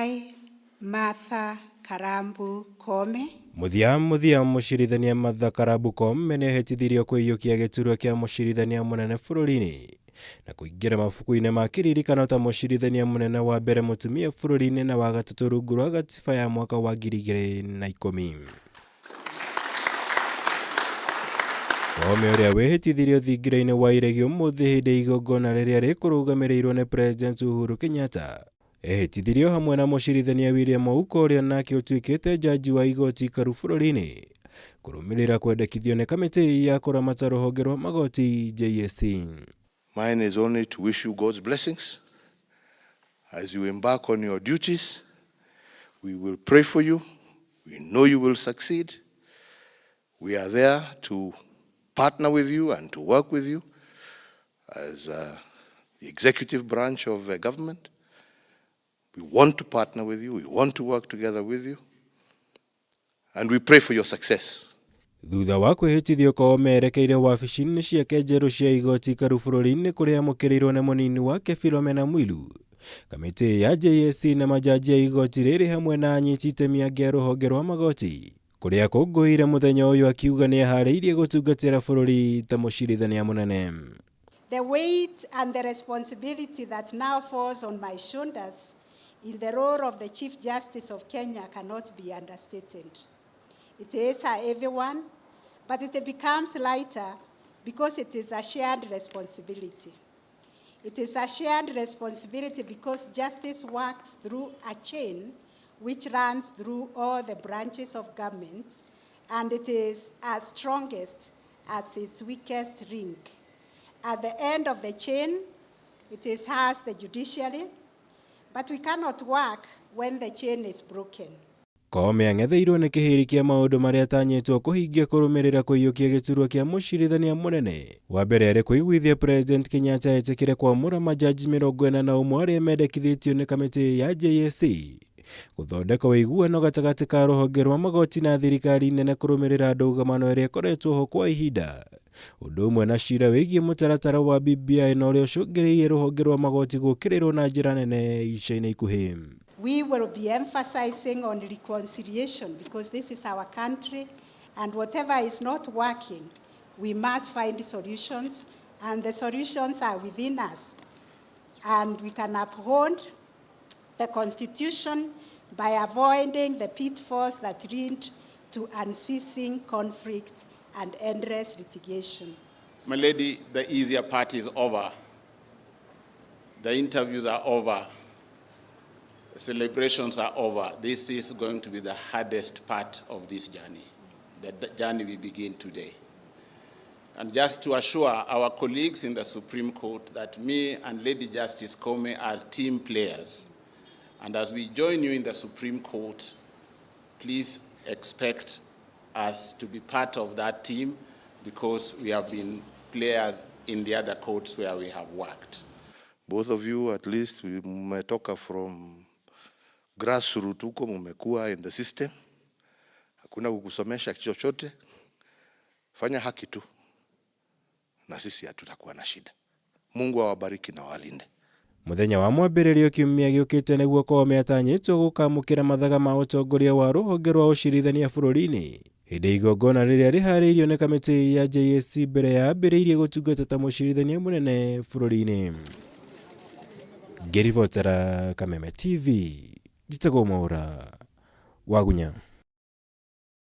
I, Martha Karambu Koome. Muthia mucirithania Martha Karambu Koome nĩehĩtithirio kwĩiyũkia giturwa kia mucirithania munene bururi-ini na kũingĩra mabuku-inĩ ma kĩririkano ta mucirithania munene wambere mutumia bururi-ini na wa gatatũ rungu rwa gatiba ya mwaka wa 2010. Koome ũrĩa wĩhĩtithirio thingira-ini wa iregi ũmũthĩ hĩndĩ igongona rĩrĩa rĩkũrũgamĩrĩirwo nĩ President Uhuru Kenyatta. Ehĩtithirio hamwe na mucirithania William ũrĩa nake ũtuĩkĩte jaji wa igoti ikaru bururi-ini kũrũmĩrĩra kwendekithio nĩ kamĩtĩ ya kũramata rũhonge rwa magoti JSC. Mine is only to wish you God's blessings as you embark on your duties. We will pray for you. We know you will succeed. We are there to partner with you and to work with you as the executive branch of government. We want to partner with you. We want to work together with you. And we pray for your success. Thutha wa kwĩhĩtithio Koome erekeire wabici-inĩ ciake njerũ cia igoti ikaru bururi-ini kũrĩa amũkĩrĩirwo nĩ mũnini wake Philomena Mwilu. Kamĩtĩ ya JSC na majaji ya igoti rĩrĩ hamwe na anyiti itemi angĩ a rũhonge rwa magoti kũrĩa akũngũĩire mũthenya ũyũ akiuga nĩ eharĩirie gũtungatĩra bũrũri ta mũcirithania mũnene. The weight and the responsibility that now falls on my shoulders in the role of the Chief Justice of Kenya cannot be understated. It is a heavy one, but it becomes lighter because it is a shared responsibility. It is a shared responsibility because justice works through a chain which runs through all the branches of government, and it is as strongest as its weakest link. At the end of the chain, it is us, the judiciary, but we cannot work when the chain is broken. Koome ang'etheirwo nĩ kĩhĩri kĩa maũndũ marĩa atanyĩtwo kũhingia kũrũmĩrĩra kũiyũkia gĩturwa kĩa mũcirithania mũnene. Wa mbere arĩ kũiguithia President Kenyatta etĩkĩre kwamũra majaji 41 arĩa mendekithĩtio nĩ kamĩtĩ ya JSC gũthondeka ũiguano gatagatĩ ka rũhonge rwa magoti na thirikari nene kũrũmĩrĩra ndũgamano ĩrĩa ĩkoretwo ho kwa ihinda. Ũndũ ũmwe na cira wĩgiĩ mũtaratara wa BBI na ũrĩa ũcũngĩrĩirie rũhonge rwa magoti gũkĩrĩrwo na njĩra nene ica-inĩ ikuhĩ. We will be emphasizing on reconciliation because this is our country, and whatever is not working, we must find solutions, and the solutions are within us. And we can uphold the Constitution by avoiding the pitfalls that lead to unceasing conflict and endless litigation. My lady, the easier part is over. The interviews are over. The celebrations are over. This is going to be the hardest part of this journey. The journey we begin today. And just to assure our colleagues in the Supreme Court that me and Lady Justice Koome are team players. And as we join you in the Supreme Court, please expect us to be part of that team because we have been players in the other courts where we have worked. Both of you, at least, we mmetoka from grassroots huko, mmekuwa in the system. Hakuna kukusomesha chochote. Fanya haki tu. Na sisi hatutakuwa na shida. Mungu awabariki na walinde. Muthenya wa mwambĩrĩrio kiumia gĩũkĩte nĩguo Koome atanyĩtwo gũkamũkĩra mathaga ma ũtongoria wa rũhonge rwa ũcirithania bũrũri-ini. Hĩndĩ igongona rĩrĩa rĩharĩirio nĩ kamĩtĩ ya JSC mbere ya ambĩrĩirie gũtungata ta mũcirithania mũnene bũrũri-ini. Ngĩribotera Kameme TV, njĩtagwo Mwaura Wagunya.